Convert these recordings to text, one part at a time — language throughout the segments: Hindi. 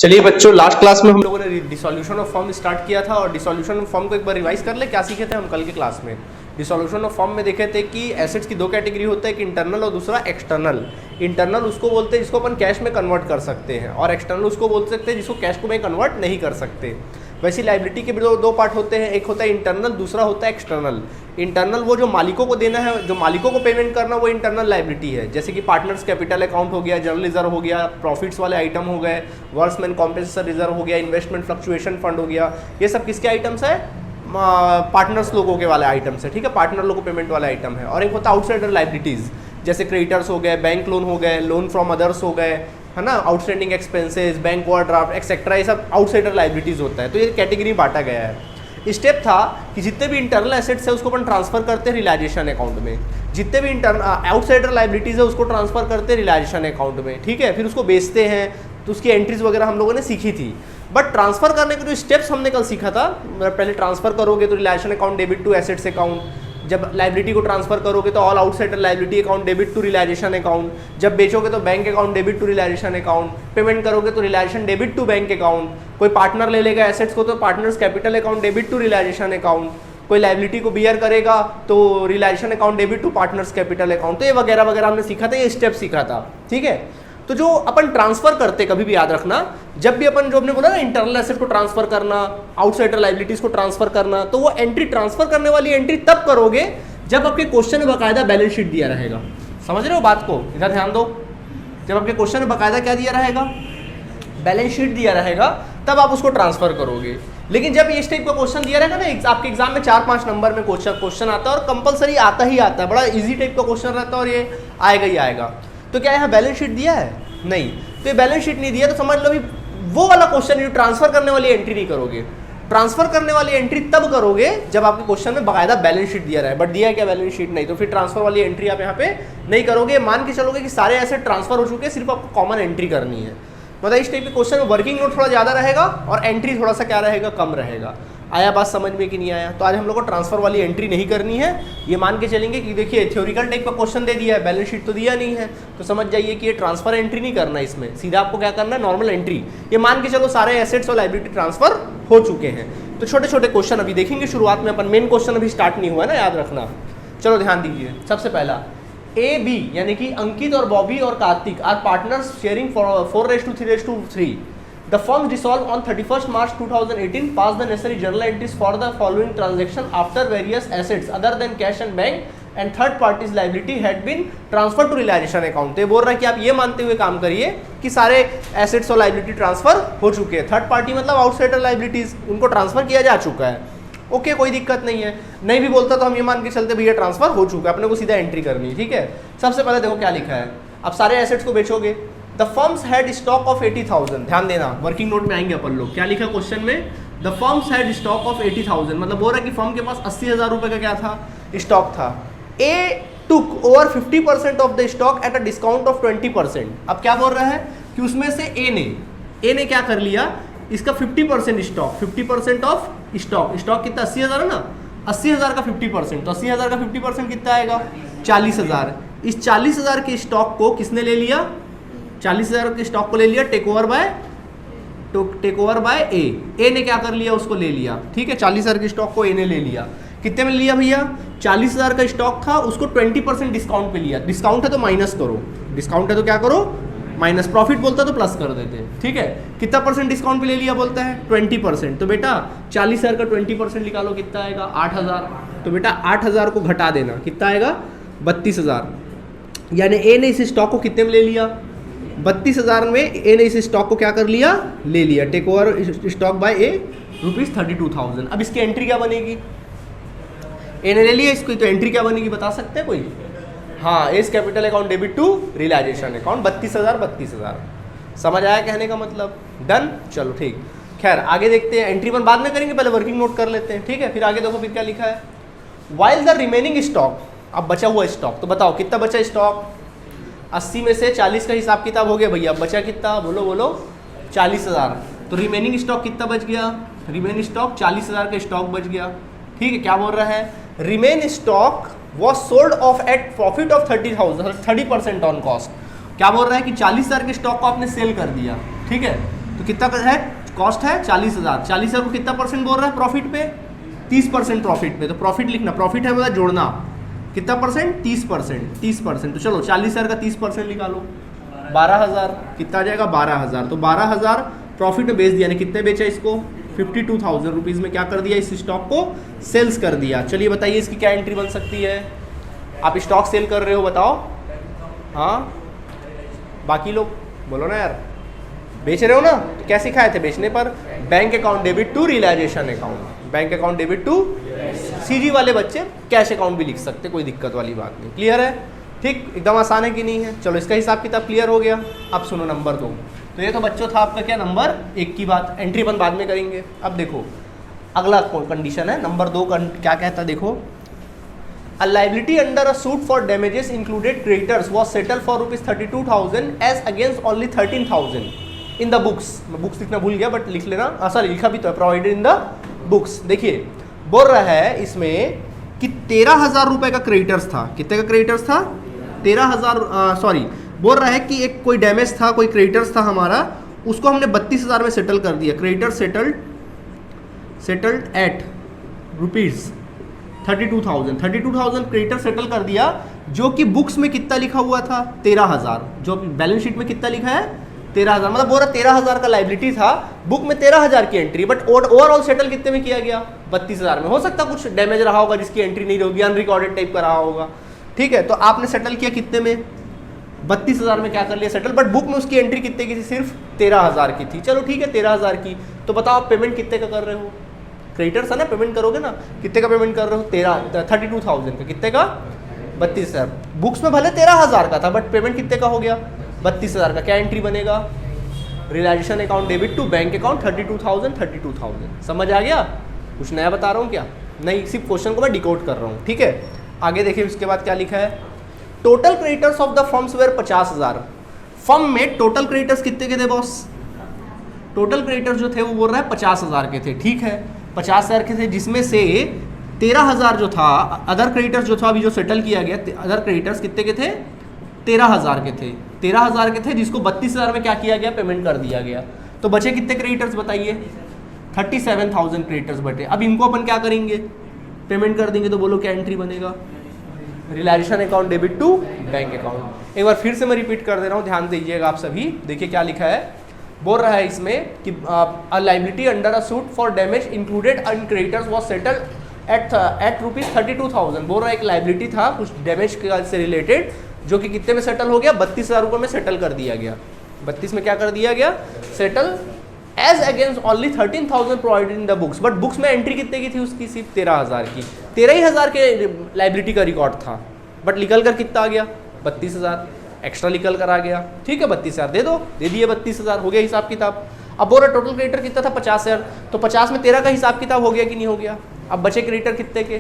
चलिए बच्चों, लास्ट क्लास में हम लोगों ने डिसोल्यूशन ऑफ फॉर्म स्टार्ट किया था और डिसोल्यूशन ऑफ फॉर्म को एक बार रिवाइज कर ले। क्या सीखे थे हम कल के क्लास में? डिसोल्यूशन ऑफ फॉर्म में देखे थे कि एसेट्स की दो कैटेगरी होता है, एक इंटरनल और दूसरा एक्सटर्नल। इंटरनल उसको बोलते हैं जिसको अपन कैश में कन्वर्ट कर सकते हैं, और एक्सटर्नल उसको बोल सकते हैं जिसको कैश को में कन्वर्ट नहीं कर सकते। वैसे लाइबिलिटी के भी दो पार्ट होते हैं, एक होता है इंटरनल, दूसरा होता है एक्सटर्नल। इंटरनल वो जो मालिकों को देना है, जो मालिकों को पेमेंट करना, वो इंटरनल लाइबिलिटी है। जैसे कि पार्टनर्स कैपिटल अकाउंट हो गया, जनरल रिजर्व हो गया, प्रॉफिट्स वाले आइटम हो गए, वर्क्समैन कॉम्पेंसेशन रिजर्व हो गया, इन्वेस्टमेंट फ्लक्चुएशन फंड हो गया। ये सब किसके आइटम्स है? पार्टनर्स लोगों के वाले आइटम्स है, ठीक है, पार्टनर लोगों को पेमेंट वाला आइटम है। और एक होता है आउटसाइडर लाइबिलिटीज़, जैसे क्रेडिटर्स हो गए, बैंक लोन हो गए, लोन फ्रॉम अदर्स हो गए, है ना, outstanding expenses, bank overdraft etcetera, ये सब आउटसाइडर लाइबिलिटीज़ होता है। तो ये कैटेगरी बांटा गया है। स्टेप था कि जितने भी इंटरनल एसेट्स है उसको अपन ट्रांसफर करते हैं रियलाइजेशन अकाउंट में, जितने भी आउटसाइडर लाइबिलिटीज़ है उसको ट्रांसफर करते हैं रियलाइजेशन अकाउंट में, ठीक है। फिर उसको बेचते हैं, तो उसकी एंट्रीज वगैरह हम लोगों ने सीखी थी। बट ट्रांसफर करने के जो स्टेप्स हमने कल सीखा था, पहले ट्रांसफर करोगे तो realisation account debit to assets account, जब लाइबिलिटी को ट्रांसफर करोगे तो all outsider liability account debit to realisation account, जब बेचोगे तो bank account debit to realisation account, payment करोगे तो realisation debit to bank account, कोई पार्टनर ले लेगा एसेट्स को तो partners capital account debit to realisation account, कोई लाइबिलिटी को बियर करेगा तो realisation account debit to partners capital account. तो ये वगैरह वगैरह हमने सीखा था, ये स्टेप सीखा था, ठीक है। तो जो अपन ट्रांसफर करते, कभी भी याद रखना, जब भी अपन जो हमने बोला ना इंटरनल एसेट को ट्रांसफर करना, आउटसाइडर लाइबिलिटीज को ट्रांसफर करना, तो वो एंट्री ट्रांसफर करने वाली एंट्री तब करोगे जब आपके क्वेश्चन में बाकायदा बैलेंस शीट दिया रहेगा। समझ रहे हो बात को? इधर ध्यान दो। जब आपके क्वेश्चन में बाकायदा क्या दिया रहेगा? बैलेंस शीट दिया रहेगा, तब आप उसको ट्रांसफर करोगे। लेकिन जब इस टाइप का क्वेश्चन दिया रहेगा ना, आपके एग्जाम में 4-5 नंबर में क्वेश्चन आता है और कंपलसरी आता ही आता है, बड़ा इजी टाइप का क्वेश्चन रहता है और ये आएगा ही आएगा। तो क्या यहाँ बैलेंस शीट दिया है? नहीं। तो ये बैलेंस शीट नहीं दिया तो समझ लो भी वो वाला क्वेश्चन जो ट्रांसफर करने वाली एंट्री नहीं करोगे। ट्रांसफर करने वाली एंट्री तब करोगे जब आपके क्वेश्चन में बाकायदा बैलेंस शीट दिया रहा है। बट दिया है क्या बैलेंस शीट? नहीं, तो फिर ट्रांसफर वाली एंट्री आप यहाँ पे नहीं करोगे। मान के चलोगे कि सारे एसेट ट्रांसफर हो चुके हैं, सिर्फ आपको कॉमन एंट्री करनी है। मतलब इस टाइप के क्वेश्चन में वर्किंग नोट थोड़ा ज़्यादा रहेगा और एंट्री थोड़ा सा क्या रहेगा? कम रहेगा। आया बात समझ में कि नहीं आया? तो आज हम लोग को ट्रांसफर वाली एंट्री नहीं करनी है। ये मान के चलेंगे कि देखिए थ्योरिकल टाइप का क्वेश्चन दे दिया है, बैलेंस शीट तो दिया नहीं है, तो समझ जाइए कि ये ट्रांसफर एंट्री नहीं करना है, इसमें सीधा आपको क्या करना है? Normal entry. ये मान के चलो सारे एसेट्स और लाइबिलिटी ट्रांसफर हो चुके हैं। तो छोटे छोटे क्वेश्चन अभी देखेंगे शुरुआत में अपन, मेन क्वेश्चन अभी स्टार्ट नहीं हुआ है ना, याद रखना। चलो ध्यान दीजिए। सबसे पहला AB यानी कि अंकित और बॉबी और Kartik are partners sharing 4:3:3. The firms dissolved on 31st March 2018 passed the necessary journal entries for the following transaction after various assets other than cash and bank and third parties liability had been transferred to realization account। तो ये बोल रहा है कि आप ये मानते हुए काम करिए कि सारे एसेट्स और लाइबिलिटी ट्रांसफर हो चुके हैं। थर्ड पार्टी मतलब आउटसाइडर लाइबिलिटीज, उनको ट्रांसफर किया जा चुका है। ओके, कोई दिक्कत नहीं है। नहीं भी बोलता तो हम ये मान के चलते भैया ट्रांसफर हो चुका है, अपने को सीधा एंट्री करनी है, ठीक है। सबसे पहले देखो क्या लिखा है। अब सारे एसेट्स को बेचोगे। The firms had stock of 80,000। ध्यान देना, वर्किंग नोट में आएंगे अपन लोग। क्या लिखा क्वेश्चन में? The firms had stock of 80,000, मतलब बोल रहा है कि फर्म के पास 80,000 रुपए का क्या था? स्टॉक था। A took over 50% of the stock at a discount of 20%। अब क्या बोल रहा है कि उसमें से ए ने क्या कर लिया? इसका 50% स्टॉक, 50% ऑफ स्टॉक कितना? 80,000 है ना, 80,000 का 50%, तो 80,000 का 50% कितना आएगा? 40,000। इस 40,000 के स्टॉक को किसने ले लिया? 40,000 के स्टॉक को ले लिया टेक ओवर बाय ए ने क्या कर लिया? उसको ले लिया, ठीक है। 40,000 के स्टॉक को ए ने ले लिया। कितने में लिया भैया? 40,000 का स्टॉक था, उसको 20% डिस्काउंट पे लिया। डिस्काउंट है तो माइनस करो, डिस्काउंट है तो क्या करो? माइनस। प्रॉफिट बोलता तो प्लस कर देते, ठीक है। कितना परसेंट डिस्काउंट पे ले लिया बोलता है? 20%। तो बेटा 40,000 का 20% निकालो, कितना आएगा? 8,000। तो बेटा 8,000 को घटा देना, कितना आएगा? 32,000। यानी ए ने इस स्टॉक को कितने में ले लिया? 32,000 में ए ने इस स्टॉक को क्या कर लिया? ले लिया। टेक ओवर स्टॉक बाय ए ₹32,000। अब इसकी एंट्री क्या बनेगी? ए ने ले लिया इसको, तो एंट्री क्या बनेगी बता सकते हैं कोई? हाँ, S capital account debit to realisation account. 32,000। समझ आया कहने का मतलब? डन। चलो ठीक। खैर आगे देखते हैं, एंट्री अपन बाद में करेंगे, पहले वर्किंग नोट कर लेते हैं, ठीक है। फिर आगे देखो फिर क्या लिखा है। वाइल द रिमेनिंग स्टॉक, अब बचा हुआ स्टॉक, तो बताओ कितना बचा स्टॉक? 80 में से 40 का हिसाब किताब हो गया भैया। बचा कितना? बोलो 40,000। तो रिमेनिंग स्टॉक कितना बच गया? रिमेनिंग स्टॉक 40,000 का स्टॉक बच गया, ठीक है। क्या बोल रहा है? Remain stock was sold off at profit of 30,000, 30% on cost. क्या बोल रहा है कि 40,000 के स्टॉक को आपने सेल कर दिया, ठीक है। तो कितना है कॉस्ट है 40,000, 40,000 को कितना परसेंट बोल रहा है प्रॉफिट पे, 30% प्रॉफिट पे। तो प्रॉफिट लिखना, प्रॉफिट है मतलब जोड़ना, कितना परसेंट 30%, 30%। तो चलो 40,000 का 30% निकालो, 12,000 कितना आ जाएगा 12,000। तो 12,000 प्रॉफिट में बेच दिया ने, कितने बेचा इसको 52,000 रुपीज़ में क्या कर दिया, इस स्टॉक को सेल्स कर दिया। चलिए बताइए इसकी क्या एंट्री बन सकती है। आप स्टॉक सेल कर रहे हो, बताओ। हाँ बाकी लोग बोलो ना यार, बेच रहे हो ना, तो क्या सिखाए थे बेचने पर, bank account debit to realisation account, bank account debit to CG वाले बच्चे कैश अकाउंट भी लिख सकते, कोई दिक्कत वाली बात नहीं। क्लियर है, ठीक, एकदम आसान है कि नहीं है। चलो इसका हिसाब किताब क्लियर हो गया। अब सुनो नंबर 2। तो ये तो बच्चों था आपका क्या नंबर 1 की बात, एंट्री अपन बाद में करेंगे। अब देखो अगला कंडीशन है नंबर 2 क्या कहता है, देखो A liability under a suit for damages included creditors was settled for ₹32,000 as against only 13,000 in the books। मैं बुक्स लिखना भूल गया बट लिख लेना, सॉरी लिखा भी तो है, प्रोवाइडेड इन द बुक्स। देखिए बोल रहा है इसमें कि 13,000 रुपए का क्रेडिटर्स था, कितने का क्रेडिटर्स था 13,000, सॉरी बोल रहा है कि एक कोई डैमेज था, कोई क्रेडिटर्स था हमारा, उसको हमने 32,000 में सेटल कर दिया। Creditor settled at rupees 32,000 creditor settle कर दिया, जो कि बुक्स में कितना लिखा हुआ था 13,000, जो बैलेंस शीट में कितना लिखा है 13,000, मतलब बोल रहा 13,000 का लाइबिलिटी था, बुक में 13,000 की एंट्री, बट ओवरऑल सेटल कितने में किया गया 32,000 में। हो सकता कुछ डैमेज रहा होगा जिसकी एंट्री नहीं होगी, अनरिकॉर्डेड टाइप का रहा होगा, ठीक है। तो आपने सेटल किया कितने में 32,000 में क्या कर लिया सेटल, बट बुक में उसकी एंट्री कितने की थी, सिर्फ 13,000 की थी। चलो ठीक है 13,000 की, तो बताओ आप पेमेंट कितने का कर रहे हो, क्रेडिटर्स है ना, पेमेंट करोगे ना, कितने का पेमेंट कर रहे हो 32,000 का, कितने का 32,000। बुक्स में भले 13,000 का था बट पेमेंट कितने का हो गया 32,000 का। क्या एंट्री बनेगा, realisation account debit to bank account 32,000। समझ आ गया, कुछ नया बता रहा हूँ क्या, नहीं सिर्फ क्वेश्चन को मैं डिकोड कर रहा हूँ, ठीक है। आगे देखिए उसके बाद क्या लिखा है, total creditors of the firms were 50,000। Firm में टोटल क्रेडिटर्स कितने के थे बॉस, टोटल क्रेडिटर्स जो थे वो बोल रहा है 50,000 के थे, ठीक है 50,000 के थे, जिसमें से 13,000 जो था अदर क्रेडिटर्स जो था अभी जो सेटल किया गया, अदर क्रेडिटर्स कितने के थे 13,000 के थे, 13,000 के थे, जिसको 32,000 में क्या किया गया पेमेंट कर दिया गया। तो बचे कितने क्रेडिटर्स बताइए 37,000 क्रेडिटर्स बचे। अब इनको अपन क्या करेंगे पेमेंट कर देंगे, तो बोलो क्या एंट्री बनेगा, realisation account debit to bank account. एक बार फिर से मैं रिपीट कर दे रहा हूँ, ध्यान दीजिएगा आप सभी। देखिए क्या लिखा है, बोल रहा है इसमें कि अ liability under a suit for damage included in creditors was settled at ₹32,000। बोल रहा है एक लायबिलिटी था कुछ डैमेज से रिलेटेड, जो कि कितने में सेटल हो गया 32,000 रुपये में सेटल कर दिया गया। 32 में क्या कर दिया गया settle, as against only 13,000 provided in the books. But books में एंट्री कितने की थी उसकी, सिर्फ 13,000 की, 13,000 के लायबिलिटी का रिकॉर्ड था, बट निकल कर कितना आ गया 32,000 एक्स्ट्रा निकल कर आ गया, ठीक है 32,000 दे दो, दे दिए 32,000, हो गया हिसाब किताब। अब बोल रहा टोटल क्रेडिटर कितना था 50,000, तो 50 में 13 का हिसाब किताब हो गया कि नहीं हो गया। अब बचे क्रेडिटर कितने के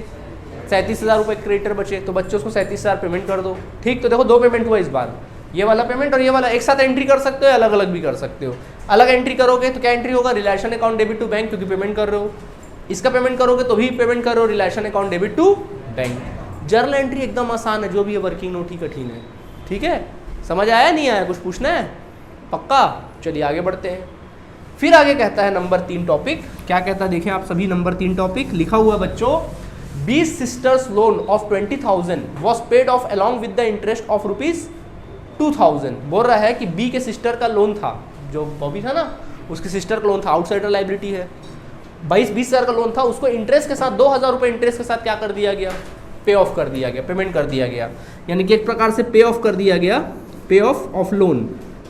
37,000 रुपये क्रेडिटर बचे, तो बच्चों उसको 37,000 पेमेंट कर दो, ठीक। तो देखो 2 पेमेंट हुआ इस बार, ये वाला पेमेंट और ये वाला एक साथ एंट्री कर सकते हो, अलग अलग भी कर सकते हो। अलग एंट्री करोगे तो क्या एंट्री होगा, relation account debit to bank, क्योंकि पेमेंट कर रहे हो। इसका पेमेंट करोगे तो भी पेमेंट कर रहे हो, relation account debit to bank. Journal entry एकदम आसान है, जो भी है वर्किंग नोट ही कठिन है, ठीक है। समझ आया नहीं आया, कुछ पूछना है पक्का। चलिए आगे बढ़ते हैं। फिर आगे कहता है नंबर 3 टॉपिक, क्या कहता है देखिए आप सभी, नंबर 3 टॉपिक लिखा हुआ बच्चों, 20 sisters loan of 20,000 was paid of along with the interest of ₹2,000। बोल रहा है कि बी के सिस्टर का लोन था, जो बॉबी था ना उसके सिस्टर का लोन था, आउटसाइडर लाइबिलिटी है, 20,000 का लोन था, उसको इंटरेस्ट के साथ 2,000 रुपये इंटरेस्ट के साथ क्या कर दिया गया, पे ऑफ कर दिया गया, पेमेंट कर दिया गया। यानी कि एक प्रकार से पे ऑफ कर दिया गया, पे of loan,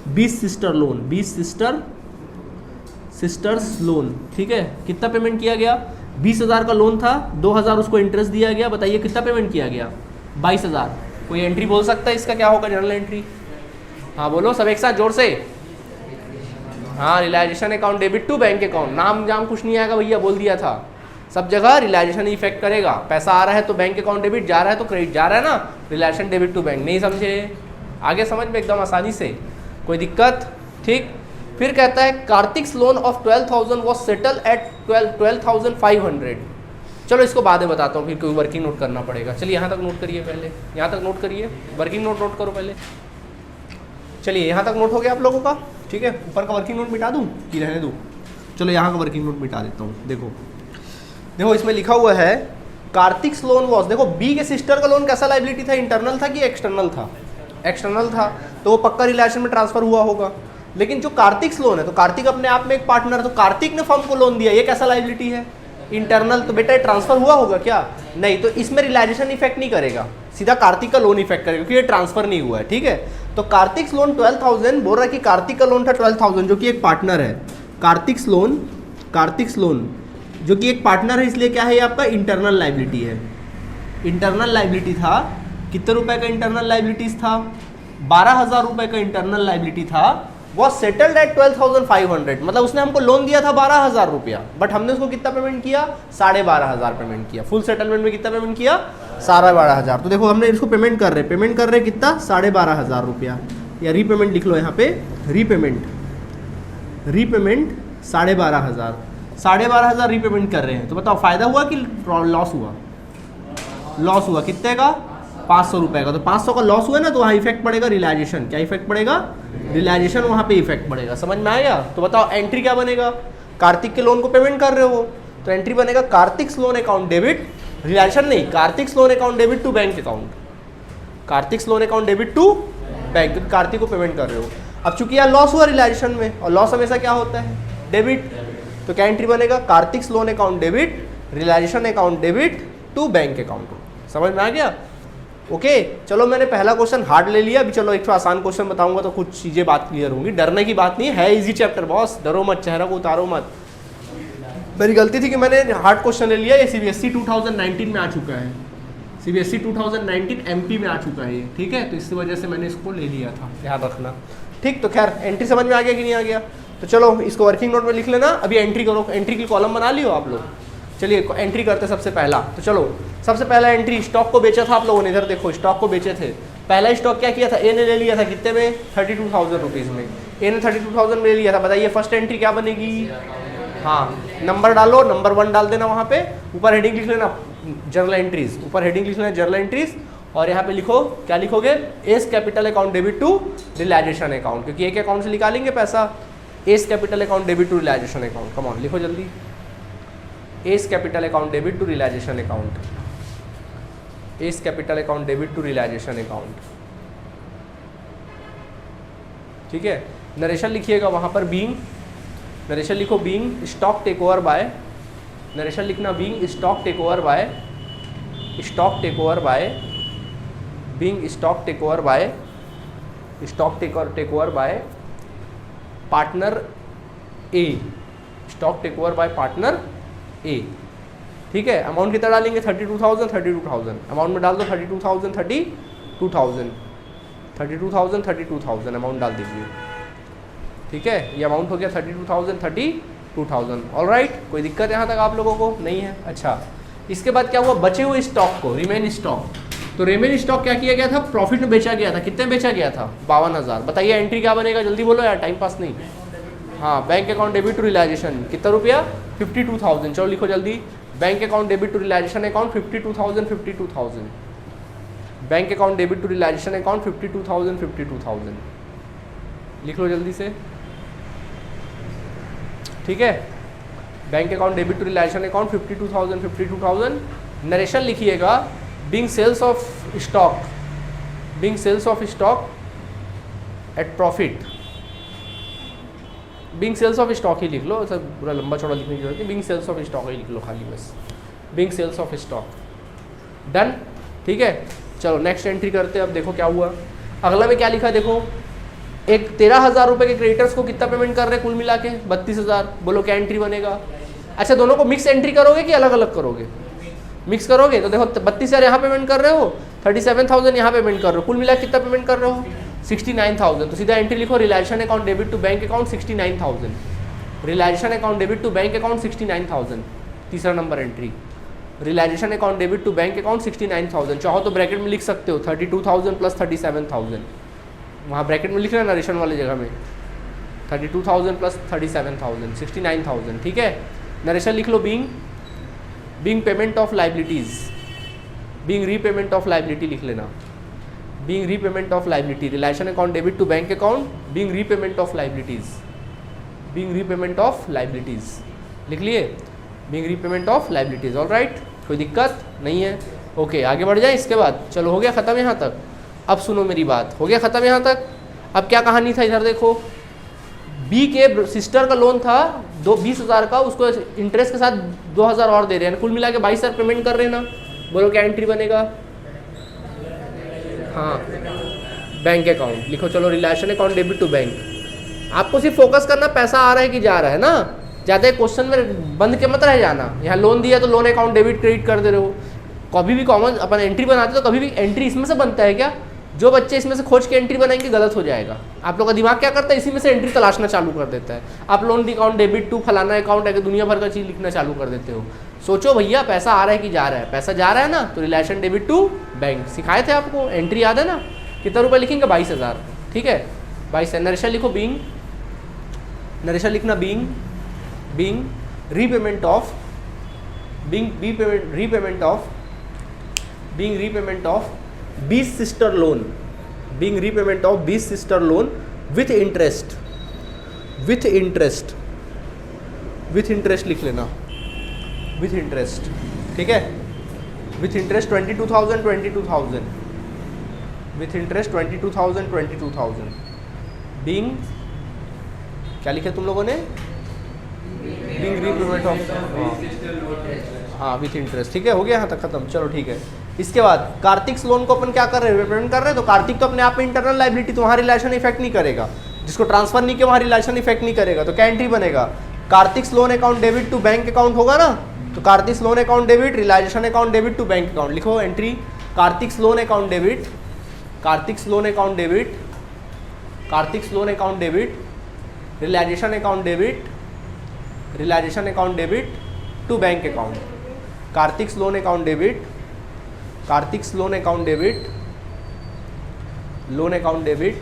20 sister loan, 20 sisters loan, ठीक है। कितना पेमेंट किया गया, 20,000 का लोन था, 2,000 उसको इंटरेस्ट दिया गया, बताइए कितना पेमेंट किया गया 22,000। कोई एंट्री बोल सकता है इसका क्या होगा जर्नल एंट्री, हाँ बोलो सब एक साथ जोर से, हाँ realisation account debit to bank account. नाम जाम कुछ नहीं आएगा भैया, बोल दिया था, सब जगह रियलाइजेशन इफेक्ट करेगा। पैसा आ रहा है तो बैंक अकाउंट डेबिट, जा रहा है तो क्रेडिट, जा रहा है ना रियलाइजेशन डेबिट टू बैंक। नहीं समझे, आगे समझ में एकदम आसानी से, कोई दिक्कत, ठीक। फिर कहता है Kartik's loan of 12,000 was settle at 12,500। चलो इसको बाद में बताता हूँ, फिर कोई वर्किंग नोट करना पड़ेगा। चलिए यहाँ तक नोट करिए, पहले यहाँ तक नोट करिए, वर्किंग नोट करो पहले। चलिए यहाँ तक नोट हो गया आप लोगों का, ठीक है, ऊपर का वर्किंग नोट मिटा दूँ कि रहने दूँ? चलो यहाँ का वर्किंग नोट मिटा देता हूँ। देखो देखो इसमें लिखा हुआ है कार्तिक लोन वॉज, देखो बी के सिस्टर का लोन कैसा लाइबिलिटी था, इंटरनल था कि एक्सटर्नल था? एक्सटर्नल था, तो वो पक्का रिलेशन में ट्रांसफर हुआ होगा। लेकिन जो कार्तिक लोन है, तो कार्तिक अपने आप में एक पार्टनर है, तो कार्तिक ने फर्म को लोन दिया, ये कैसा लाइबिलिटी है? इंटरनल। तो बेटा ट्रांसफर हुआ होगा क्या? नहीं, तो इसमें रियलाइजेशन इफेक्ट नहीं करेगा, सीधा कार्तिक का लोन इफेक्ट करेगा क्योंकि ये ट्रांसफर नहीं हुआ है। ठीक है, तो कार्तिक लोन 12,000 बोल रहा है कि कार्तिक का लोन था 12,000 जो कि एक पार्टनर है। कार्तिक लोन जो कि एक पार्टनर है, इसलिए क्या है ये आपका इंटरनल लाइबिलिटी है। इंटरनल लाइबिलिटी था, कितने रुपए का इंटरनल लाइबिलिटीज था? 12,000 रुपए का इंटरनल लाइबिलिटी था। वो सेटल्ड एट 12,500, मतलब उसने हमको लोन दिया था 12,000 रुपया, बट हमने उसको कितना पेमेंट किया? 12,500 पेमेंट किया। फुल सेटलमेंट में कितना पेमेंट किया? 12,500। तो देखो हमने इसको पेमेंट कर रहे कितना? 12,500 रुपया, या रीपेमेंट लिख लो यहाँ पे, रीपेमेंट 12,500, 12,500 रीपेमेंट कर रहे हैं। तो बताओ फायदा हुआ कि लॉस हुआ? लॉस हुआ। कितने का? 500 रुपए का। तो 500 का लॉस हुआ ना, तो वहाँ इफेक्ट पड़ेगा रियलाइजेशन। क्या इफेक्ट पड़ेगा? रियलाइजेशन, वहाँ पे इफेक्ट पड़ेगा। समझ में आ गया? तो बताओ एंट्री क्या बनेगा? कार्तिक के लोन को पेमेंट कर रहे हो तो एंट्री बनेगा Kartik loan account debit, realisation नहीं, Kartik loan account debit to bank account, Kartik loan account debit to bank, क्योंकि कार्तिक को पेमेंट कर रहे हो। अब चूंकि यार लॉस हुआ रियलाइजेशन में, और लॉस हमेशा क्या होता है? डेबिट। तो क्या एंट्री बनेगा? Kartik loan account debit, realisation account debit to bank account. समझ में आ गया? ओके चलो मैंने पहला क्वेश्चन हार्ड ले लिया, अभी चलो एक आसान क्वेश्चन बताऊंगा तो कुछ चीजें बात क्लियर होंगी। डरने की बात नहीं है, इजी चैप्टर बॉस, डरो मत, चेहरा को उतारो मत। मेरी गलती थी कि मैंने हार्ड क्वेश्चन ले लिया। ये सीबीएसई 2019 में आ चुका है, सीबीएसई 2019 एमपी में आ चुका है ये, ठीक है, तो इसी वजह से मैंने इसको ले लिया था, याद रखना। ठीक, तो खैर एंट्री समझ में आ गया कि नहीं आ गया? तो चलो इसको वर्किंग नोट में लिख लेना। अभी एंट्री करो, एंट्री की कॉलम बना लियो आप लोग। चलिए एंट्री करते सबसे पहला। तो चलो सबसे पहला एंट्री, स्टॉक को बेचा था आप लोगों ने, इधर देखो स्टॉक को बेचे थे। पहला स्टॉक क्या किया था? ए ने ले लिया था कितने में? 32,000 रुपीज़ में। ए ने 32,000 में ले लिया था। बताइए फर्स्ट एंट्री क्या बनेगी? हाँ, नंबर डालो, नंबर 1 डाल देना वहाँ पे, ऊपर हेडिंग लिख लेना जर्नल एंट्रीज, ऊपर हेडिंग लिख लेना जर्नल एंट्रीज, और यहाँ पे लिखो, क्या लिखोगे? S capital account debit to realisation account, क्योंकि एक अकाउंट से निकालेंगे पैसा। S capital account debit to realisation account, come on लिखो जल्दी। S capital account debit to realisation account, S capital account debit to realisation account, ठीक है। नरेशन लिखिएगा वहाँ पर, बीइंग, नरेशन लिखो being stock take over by, narration लिखना being stock take over by, stock take over by, being stock take over by, stock take over by partner A, stock take over by partner A, ठीक है। अमाउंट कितना डालेंगे? 32,000, 32,000 अमाउंट में डाल दो, 32,000, 32,000, 32,000, 32,000 अमाउंट डाल दीजिए, ठीक है। ये अमाउंट हो गया 32,000, 32,000। ऑलराइट, कोई दिक्कत यहाँ तक आप लोगों को नहीं है? अच्छा, इसके बाद क्या हुआ? बचे हुए स्टॉक को, रिमेन स्टॉक, तो रिमेन स्टॉक क्या किया गया था? प्रॉफिट में बेचा गया था। कितने बेचा गया था? 52,000। बताइए एंट्री क्या बनेगा? जल्दी बोलो यार, टाइम पास नहीं। हाँ, bank account debit to realisation, कितना रुपया? 52,000। चलो लिखो जल्दी, bank account debit to realisation account 52,000, 52,000, bank account debit to realisation account 52,000, 52,000 लिख लो जल्दी से, ठीक है। Bank account debit to realisation account 52,000, 52,000। Narration लिखिएगा being sales of stock, being sales of stock at profit, being sales of stock ही लिख लो, ऐसा पूरा लंबा चौड़ा लिखने की जरूरत नहीं, बीइंग सेल्स ऑफ स्टॉक ही लिख लो खाली बस, being sales of stock. Done, ठीक है। चलो नेक्स्ट एंट्री करते हैं। अब देखो क्या हुआ, अगला में क्या लिखा देखो, एक 13,000 रुपये के क्रेडिटर्स को कितना पेमेंट कर रहे हैं कुल मिला के? 32,000। बोलो क्या एंट्री बनेगा? अच्छा, दोनों को मिक्स एंट्री करोगे कि अलग अलग करोगे? मिक्स करोगे तो देखो 32,000 यहाँ पेमेंट कर रहे हो, 37,000 यहाँ पेमेंट कर रहे हो, कुल मिला कितना पेमेंट कर रहे हो? 69,000। तो सीधा एंट्री लिखो, realisation account debit to bank account 69,000, realisation account debit to bank account 69,000, तीसरा number entry, realisation account debit to bank account 69,000। चाहो तो ब्रैकेट में लिख सकते हो 32,000 प्लस 37,000, वहाँ ब्रैकेट में लिख लेना नरेशन वाली जगह में, 32,000 प्लस 37,000, 69,000, ठीक है। नरेशन लिख लो being payment of liabilities, being repayment of liability लिख लेना, being repayment of liability, realisation account debit to bank account, being repayment of liabilities, being repayment of liabilities, लिख लिए, being repayment of liabilities. All right, कोई दिक्कत नहीं है। ओके आगे बढ़ जाए इसके बाद। चलो हो गया ख़त्म यहाँ तक। अब सुनो मेरी बात, हो गया ख़त्म यहाँ तक। अब क्या कहानी था इधर देखो, बी के सिस्टर का लोन था 20,000 का, उसको इंटरेस्ट के साथ 2,000 और दे रहे हैं, कुल मिला के 22,000 पेमेंट कर रहे हैं ना। बोलो क्या एंट्री बनेगा? हाँ बैंक अकाउंट लिखो। चलो relation account debit to bank. आपको सिर्फ फोकस करना पैसा आ रहा है कि जा रहा है ना, ज़्यादा क्वेश्चन में बंद के मत रह जाना। यहाँ लोन दिया तो लोन अकाउंट डेबिट क्रेडिट कर दे रहे हो। कभी भी कॉमन अपन एंट्री बनाते तो कभी भी एंट्री इसमें से बनता है क्या? जो बच्चे इसमें से खोज के एंट्री बनाएंगे गलत हो जाएगा। आप लोग का दिमाग क्या करता है, इसी में से एंट्री तलाशना चालू कर देता है। आप लोन अकाउंट डेबिट टू फलाना अकाउंट है कि दुनिया भर का चीज़ लिखना चालू कर देते हो। सोचो भैया पैसा आ रहा है कि जा रहा है? पैसा जा रहा है ना, तो रिलेशन डेबिट टू बैंक सिखाए थे आपको, एंट्री याद है ना? कितना रुपये लिखेंगे? 22,000, ठीक है 22। नरेशा लिखो बीइंग, नरेशा लिखना being, being repayment of, being repayment of, being repayment of 20 sister loan, being repayment of 20 sister loan with interest, with interest, with interest लिख लेना, विथ इंटरेस्ट, ठीक है with interest 22,000 22,000, with interest 22,000 22,000, being क्या लिखे तुम लोगों ने? बीइंग रीपेमेंट ऑफ, हाँ विथ इंटरेस्ट, ठीक है हो गया यहाँ तक खत्म। चलो ठीक है। इसके बाद कार्तिक लोन को अपन क्या कर रहे हैं? रिपेमेंट कर रहे हैं। तो कार्तिक तो अपने आप में इंटरनल लाइबिलिटी, तो वहाँ रिलेशन इफेक्ट नहीं करेगा। जिसको ट्रांसफर नहीं किया वहाँ रिलेशन इफेक्ट नहीं करेगा। तो क्या एंट्री बनेगा? Kartik loan account debit to bank account होगा ना। तो Kartik loan account debit, realisation account debit to bank account लिखो entry. Kartik loan account debit, Kartik loan account debit, Kartik loan account debit, realisation account debit, realisation account debit to bank account. Kartik loan account debit, Kartik loan account debit, loan account debit,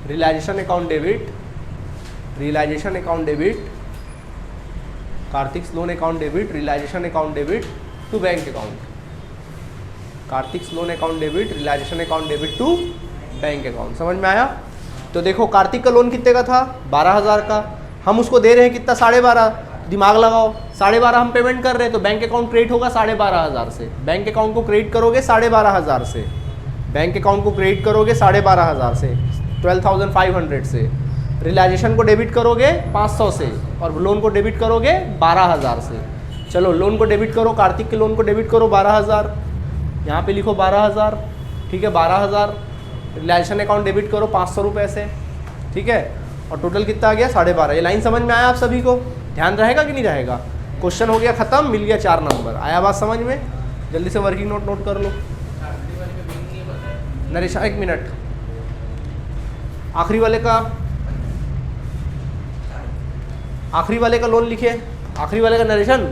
realisation account debit, realisation account debit, Kartik loan account debit, realisation account debit to bank account. Kartik loan account debit, realisation account debit to bank account. समझ में आया? तो देखो कार्तिक का लोन कितने का था? 12,000 का। हम उसको दे रहे हैं कितना? 12.5। दिमाग लगाओ, 12.5 हम पेमेंट कर रहे हैं तो बैंक अकाउंट क्रेडिट होगा 12,500 से। बैंक अकाउंट को क्रेडिट करोगे 12,500 से, बैंक अकाउंट को क्रेडिट करोगे 12,500 से, 12,500 से। रिलाइजेशन को डेबिट करोगे 500 से और लोन को डेबिट करोगे 12,000 से। चलो लोन को डेबिट करो, कार्तिक के लोन को डेबिट करो 12,000, यहाँ पे लिखो 12,000, ठीक है 12,000। रिलाइजेशन अकाउंट डेबिट करो 500 रुपये से, ठीक है, और टोटल कितना आ गया? 12,500। ये लाइन समझ में आया आप सभी को? ध्यान रहेगा कि नहीं रहेगा? क्वेश्चन हो गया खत्म, मिल गया 4 नंबर। आया बात समझ में? जल्दी से वर्किंग नोट नोट कर लो। नरेशा 1 मिनट, आखिरी वाले का, आखिरी वाले का लोन लिखिए, आखिरी वाले का नरेशन,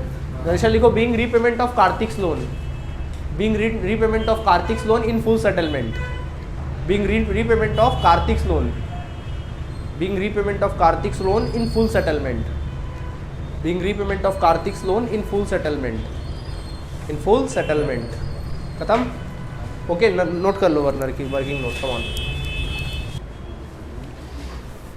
नरेशन लिखो being repayment of Kartik loan, being repayment of Kartik loan in full settlement, being repayment of Kartik loan, being repayment of Kartik loan in full settlement, being repayment of Kartik loan in full settlement, in full settlement. खत्म? ओके नोट कर लो वर्नर की working note. Come on.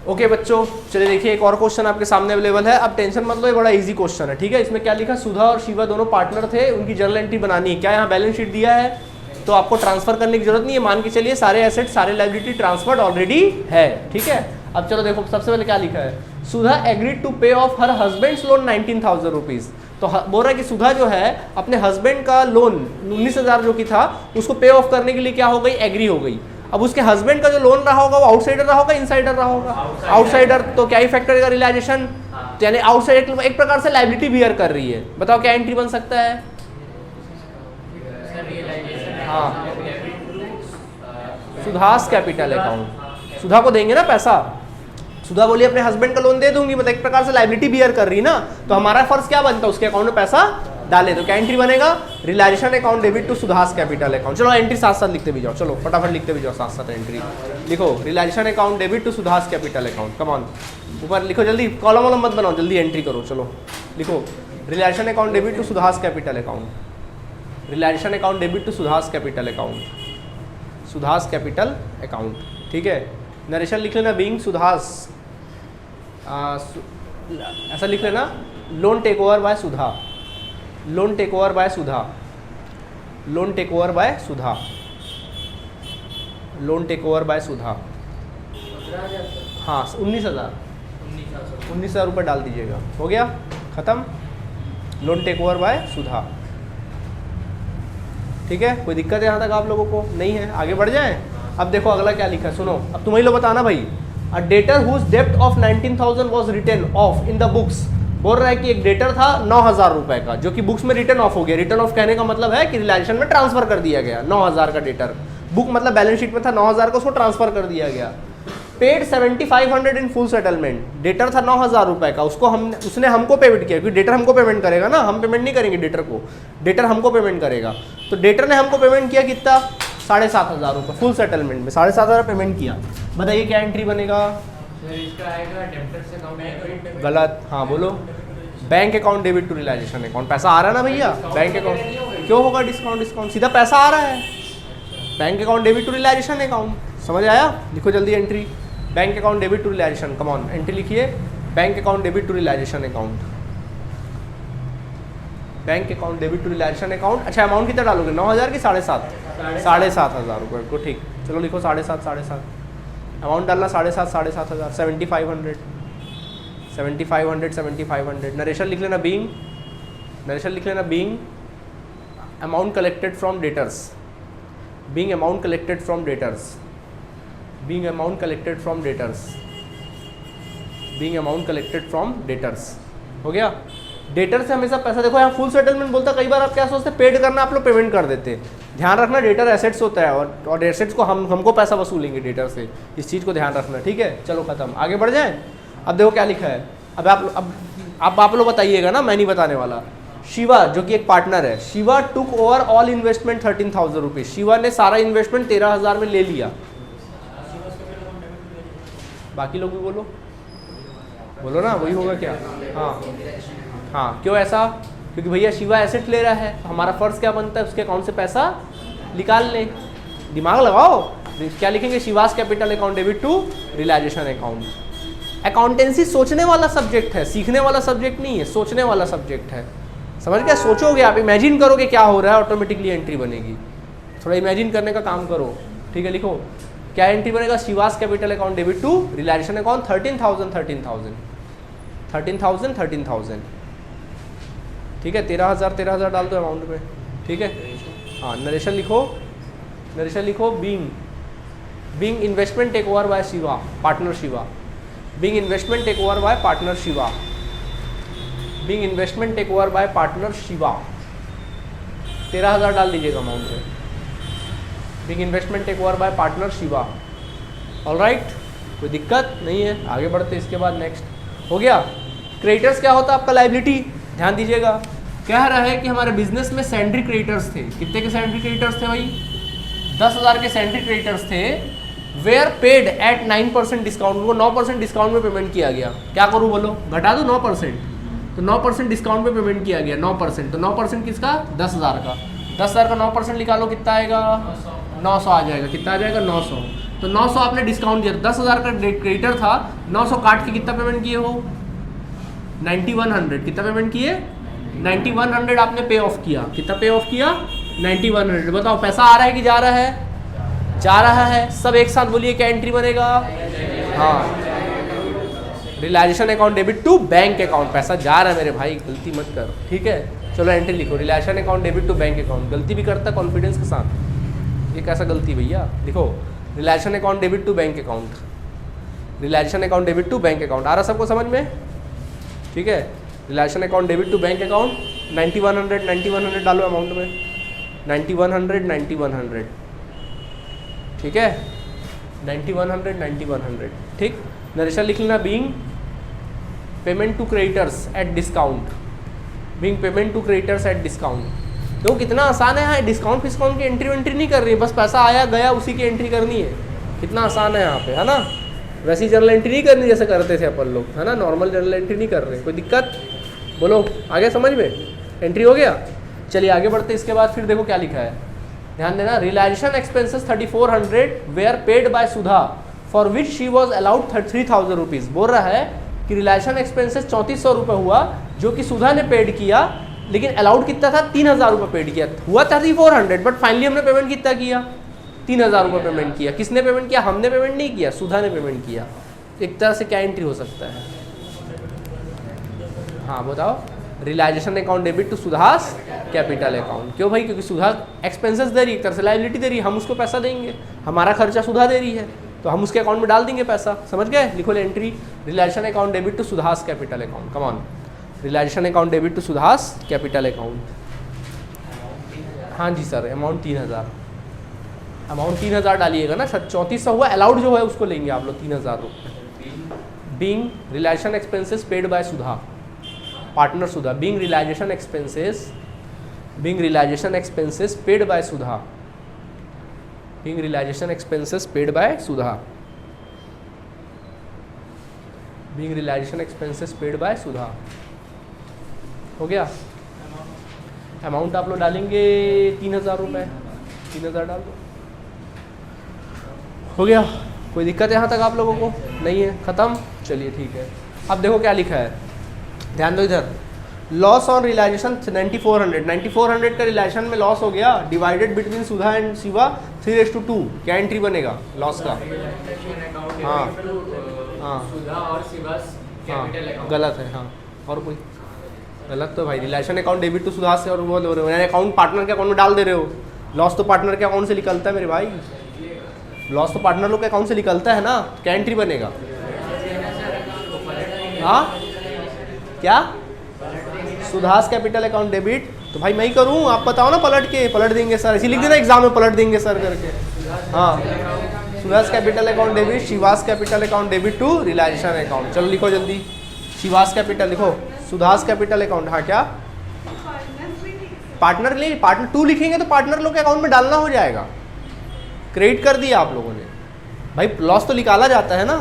Okay बच्चों, चलिए देखिए एक और क्वेश्चन आपके सामने अवेलेबल है। अब टेंशन मत लो, ये बड़ा इजी क्वेश्चन है, ठीक है। इसमें क्या लिखा? सुधा और शिवा दोनों पार्टनर थे, उनकी जर्नल एंट्री बनानी है। क्या यहाँ बैलेंस शीट दिया है? तो आपको ट्रांसफर करने की जरूरत नहीं है, मान के चलिए सारे एसेट सारे लायबिलिटी ट्रांसफर्ड ऑलरेडी है, ठीक है। अब चलो देखो सबसे पहले क्या लिखा है, सुधा एग्रीड टू पे of her husband's loan 19,000 rupees. तो बोल रहा है कि सुधा जो है अपने हस्बैंड का लोन 19,000 जो कि था उसको पे ऑफ करने के लिए क्या हो गई? एग्री हो गई। अब उसके हस्बैंड का जो लोन रहा होगा वो आउटसाइडर रहा होगा, इनसाइडर रहा होगा? आउटसाइडर। तो क्या इफेक्ट करेगा? रिलाइजेशन, यानी आउटसाइडर एक प्रकार से लायबिलिटी बियर कर रही है। बताओ क्या एंट्री बन सकता है? हाँ, सुधास कैपिटल अकाउंट। सुधा को देंगे ना पैसा, सुधा बोली अपने हस्बैंड का लोन दे दूंगी, मतलब एक प्रकार से लायबिलिटी बियर कर रही ना, तो हमारा फर्ज क्या बनता है? उसके अकाउंट में पैसा डाले। तो क्या एंट्री बनेगा? Realisation account debit to Sudha's capital account. चलो एंट्री साथ साथ लिखते भी जाओ, चलो फटाफट लिखते भी जाओ साथ साथ एंट्री लिखो। Realisation account debit to Sudha's capital account. Come on, ऊपर लिखो जल्दी, कॉलम वॉलम मत बनाओ, जल्दी एंट्री करो। चलो लिखो realisation account debit to Sudha's capital account, realisation account debit to Sudha's capital account, Sudha's capital account, ठीक है। नरेशन लिख लेना बीइंग सुधास, ऐसा लिख लेना, loan take over by Sudha, loan take over by Sudha, loan take over by Sudha, loan take over by Sudha. हाँ 19,000 रुपये डाल दीजिएगा, हो गया ख़त्म। Loan take over by Sudha, ठीक है। कोई दिक्कत है यहाँ तक आप लोगों को? नहीं है, आगे बढ़ जाएं। अब देखो अगला क्या लिखा है, सुनो। अब तुम्हें लोग बताना भाई, अ डेटर हुज डेप्ट of 19,000 was written off in the books. बोल रहा है कि एक डेटर था 9,000 रुपये का, जो कि बुक्स में रिटर्न ऑफ हो गया। रिटर्न ऑफ कहने का मतलब है कि रिलायजेशन में ट्रांसफर कर दिया गया। 9,000 का डेटर, बुक मतलब बैलेंस शीट में था 9,000 का, उसको ट्रांसफर कर दिया गया। पेड 7,500 इन फुल सेटलमेंट, डेटर था 9,000 रुपये का, उसने हमको पेमेंट किया, क्योंकि डेटर हमको पेमेंट करेगा ना, हम पेमेंट नहीं करेंगे डेटर को, डेटर हमको पेमेंट करेगा। तो डेटर ने हमको पेमेंट किया कितना? 7,500 रुपये फुल सेटलमेंट में 7,500 पेमेंट किया। बताइए क्या एंट्री बनेगा? गलत, हाँ बोलो। Bank account debit to realisation account. पैसा आ रहा है ना भैया बैंक अकाउंट, क्यों होगा डिस्काउंट? सीधा पैसा आ रहा है। Bank account debit to realisation account, समझ आया? लिखो जल्दी entry, bank account debit to realisation, come on entry लिखिए। Bank account debit to realisation account, bank account debit to realisation account. अच्छा अमाउंट कितना डालोगे? 9,000 की 7,500? 7,500 रुपये को, ठीक। चलो लिखो 7,500 अमाउंट डालना, 7,500 7,500 नरेशन लिख लेना बीइंग, नरेशन लिख लेना being amount collected from debtors, being amount collected from debtors, being amount collected from debtors, being amount collected from debtors. हो गया। डेटर से हमेशा पैसा, देखो यहाँ फुल सेटलमेंट बोलता, कई बार आप क्या सोचते हैं पेड करना, आप लोग पेमेंट कर देते हैं। ध्यान रखना डेटर एसेट्स होता है, और एसेट्स को हमको पैसा वसूलेंगे डेटर से, इस चीज़ को ध्यान रखना, ठीक है। चलो खत्म, आगे बढ़ जाएं। अब देखो क्या लिखा है, अब आप लोग बताइएगा ना, मैं नहीं बताने वाला। शिवा जो कि एक पार्टनर है, Shiva took over all investment 13,000 rupees. Shiva ने सारा इन्वेस्टमेंट 13,000 में ले लिया। बाकी लोग भी बोलो, बोलो ना, वही होगा क्या? हाँ क्यों ऐसा? क्योंकि भैया शिवा एसेट ले रहा है, तो हमारा फर्ज क्या बनता है, उसके अकाउंट से पैसा निकाल ले। दिमाग लगाओ, क्या लिखेंगे? Shiva's capital account debit to realisation account. Accountancy सोचने वाला सब्जेक्ट है, सीखने वाला सब्जेक्ट नहीं है, सोचने वाला सब्जेक्ट है। समझ गया? सोचोगे आप, इमेजिन करोगे क्या हो रहा है, ऑटोमेटिकली एंट्री बनेगी। थोड़ा इमेजिन करने का काम करो, ठीक है। लिखो क्या एंट्री बनेगा? Shiva's capital account debit to realisation account 13,000, ठीक है। 13,000 डाल दो अमाउंट में, ठीक है। हाँ नरेशन लिखो, नरेशन लिखो being investment take over by Shiva, partner Shiva, being investment take over by partner Shiva, being investment take over by partner Shiva. 13,000 डाल दीजिएगा अमाउंट में, being investment take over by partner Shiva. Alright, कोई दिक्कत नहीं है, आगे बढ़ते। इसके बाद नेक्स्ट हो गया। क्रेडिटर्स क्या होता है आपका? लायबिलिटी। ध्यान दीजिएगा, कह रहा है कि हमारे बिजनेस में सैंड्री क्रेडिटर्स थे। कितने के सैंड्री क्रेडिटर्स थे भाई? 10,000 के सैंड्री क्रेडिटर्स थे। वेयर पेड एट 9% डिस्काउंट, वो 9% डिस्काउंट में पेमेंट किया गया। क्या करूँ बोलो? घटा दूँ 9%, तो 9% डिस्काउंट में पेमेंट किया गया। 9%, तो 9% किसका? 10,000 का। 10,000 का 9% निकालो, कितना आएगा? 900 आ जाएगा। कितना आ जाएगा? 900। तो 900 आपने डिस्काउंट दिया, 10,000 का क्रेडिटर था, 900 काट के कितना पेमेंट किए हो? 9,100। कितना पेमेंट किए? 9,100 आपने पे ऑफ किया। कितना पे ऑफ किया? 9,100। बताओ पैसा आ रहा है कि जा रहा है? जा रहा है। सब एक साथ बोलिए, क्या एंट्री बनेगा? हाँ, realisation account debit to bank account. पैसा जा रहा है मेरे भाई, गलती मत कर, ठीक है। चलो एंट्री लिखो, realisation account debit to bank account. गलती भी करता कॉन्फिडेंस के साथ, ये कैसा गलती भैया? लिखो realisation account debit to bank account, realisation account debit to bank account. आ रहा सबको समझ में? ठीक है। Realisation account debit to bank account 9,100 डालो अमाउंट में, 9,100 ठीक है, 9,100 ठीक। नरेशन लिख लेना, being payment to creditors at discount, being payment to creditors at discount. तो कितना आसान है, हाँ डिस्काउंट फिस्काउंट की एंट्री वेंट्री नहीं कर रही है, बस पैसा आया गया उसी की एंट्री करनी है। कितना आसान है यहाँ पे, है ना। वैसी जर्नल एंट्री नहीं करनी जैसे करते थे अपन लोग, है ना, नॉर्मल जर्नल एंट्री नहीं कर रहे। कोई दिक्कत? बोलो, आ गया समझ में? एंट्री हो गया। चलिए आगे बढ़ते। इसके बाद फिर देखो क्या लिखा है, ध्यान देना, realisation expenses 3400 were paid by Sudha for which she was allowed 3000 rupees. बोल रहा है कि रियलाइजेशन एक्सपेंसेस 3400 रुपये हुआ जो कि सुधा ने पेड किया, लेकिन अलाउड कितना था, 3000 रुपये पेड किया। हुआ 3400 बट फाइनली हमने पेमेंट कितना किया, 3000 रुपये पेमेंट किया। किसने पेमेंट किया, हमने पेमेंट नहीं किया, सुधा ने पेमेंट किया। एक तरह से क्या एंट्री हो सकता है, हाँ बताओ, realisation account debit to Sudha's capital account. क्यों भाई, क्योंकि सुधा एक्सपेंसेस दे रही है, एक तरह से लायबिलिटी दे रही है, हम उसको पैसा देंगे, हमारा खर्चा सुधा दे रही है तो हम उसके अकाउंट में डाल देंगे पैसा। समझ गए, लिखो entry realisation account debit to Sudha's capital account. Come on, realisation account debit to Sudha's capital account. हाँ जी सर, अमाउंट 3000, अमाउंट 3000 डालिएगा ना, 3400 हुआ, अलाउड जो है उसको लेंगे आप लोग 3000 रुपये। Being realisation expenses paid by Sudha, partner Sudha, being realisation expenses, being realisation expenses paid by Sudha, being realisation expenses paid by Sudha, being realisation expenses paid by Sudha. हो गया, अमाउंट आप लोग डालेंगे 3000 रुपये, 3000 डाल दो। हो गया, कोई दिक्कत है यहाँ तक आप लोगों को, नहीं है, ख़त्म, चलिए ठीक है। अब देखो क्या लिखा है, ध्यान दो इधर, लॉस ऑन रियलाइजेशन 9400 का रियलाइजेशन में लॉस हो गया, divided between Sudha and Shiva 3:2। क्या एंट्री बनेगा लॉस का, हाँ हाँ सुधा और शिवास हाँ, कैपिटल अकाउंट गलत है, हाँ और कोई गलत तो भाई, रिलेशन अकाउंट डेबिट टू सुधा से और वो ले रहे हो, अकाउंट पार्टनर के अकाउंट में डाल दे रहे हो। लॉस तो पार्टनर के अकाउंट से निकलता है मेरे भाई, लॉस तो पार्टनर लोग के अकाउंट से निकलता है ना, क्या एंट्री बनेगा, हाँ क्या, सुधास कैपिटल अकाउंट डेबिट, तो भाई मैं ही करूँ, आप बताओ ना, पलट देंगे सर, ऐसी लिख देना एग्जाम में, पलट देंगे सर करके। हाँ, Sudha's capital account debit, Shiva's capital account debit to realisation account. चलो लिखो जल्दी, शिवास कैपिटल लिखो, सुधास कैपिटल अकाउंट, हाँ क्या, पार्टनर ले, पार्टनर 2 लिखेंगे तो पार्टनर लोग के अकाउंट में डालना हो जाएगा। क्रेडिट कर दिया आप लोगों ने भाई, लॉस तो निकाला जाता है ना,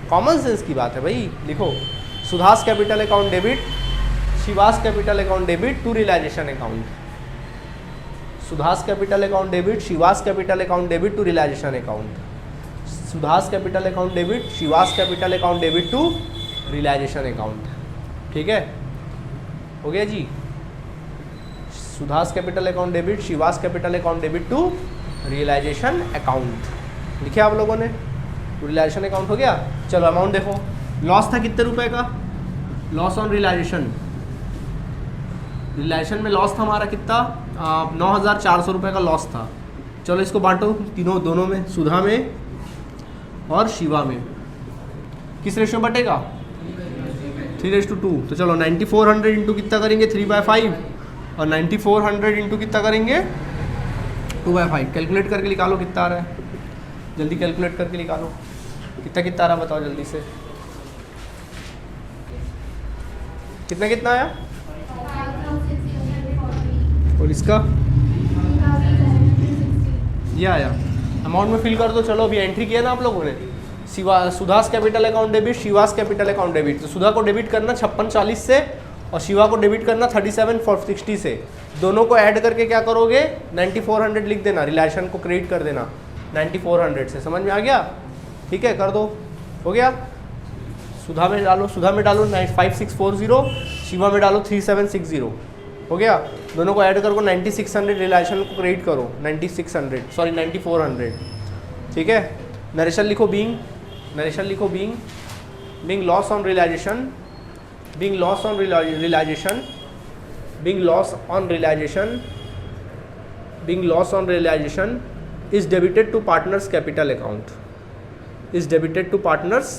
कॉमन सेंस की बात है भाई। लिखो Sudha's capital account debit, Shiva's capital account debit to realisation account, Sudha's capital account debit, Shiva's capital account debit to realisation account, Sudha's capital account debit, Shiva's capital account debit to realisation account. ठीक है, हो गया जी, Sudha's capital account debit, Shiva's capital account debit to realisation account लिखे आप लोगों ने, रियलाइजेशन अकाउंट हो गया। चलो अमाउंट देखो, लॉस था कितने रुपए का, लॉस ऑन रियलाइजेशन, रियलाइजेशन में लॉस था हमारा कितना, 9400 रुपये का लॉस था। चलो इसको बांटो तीनों, दोनों में, सुधा में और शिवा में, किस रेशियो बटेगा, 3:2। तो चलो 9400 इंटू कितना करेंगे, 3/5, और 9400 इंटू कितना करेंगे, 2/5। कैलकुलेट करके निकालो कितना आ रहा है, जल्दी कैलकुलेट करके निकालो कितना कितना आ रहा है, बताओ जल्दी से, कितना कितना आया, और इसका ये आया। अमाउंट में फिल कर दो। चलो अभी एंट्री किया ना आप लोगों ने, Sudha's capital account debit, Shiva's capital account debit. तो सुधा को डेबिट करना 5640 से और शिवा को डेबिट करना 3760 से। दोनों को ऐड करके क्या करोगे, 9400 लिख देना, रिलेशन को क्रेडिट कर देना 9400 से। समझ में आ गया, ठीक है, कर दो, हो गया। सुधा में डालो, 5640, शिवा में डालो 3760, हो गया। दोनों को ऐड करो, 9600 रिलेशन को क्रेडिट करो, 9400, ठीक है। नरेशन लिखो बीइंग, नरेशन लिखो being loss on realisation, being loss on realization, being loss on realization, being loss on realization is debited to partners capital account, is debited to partners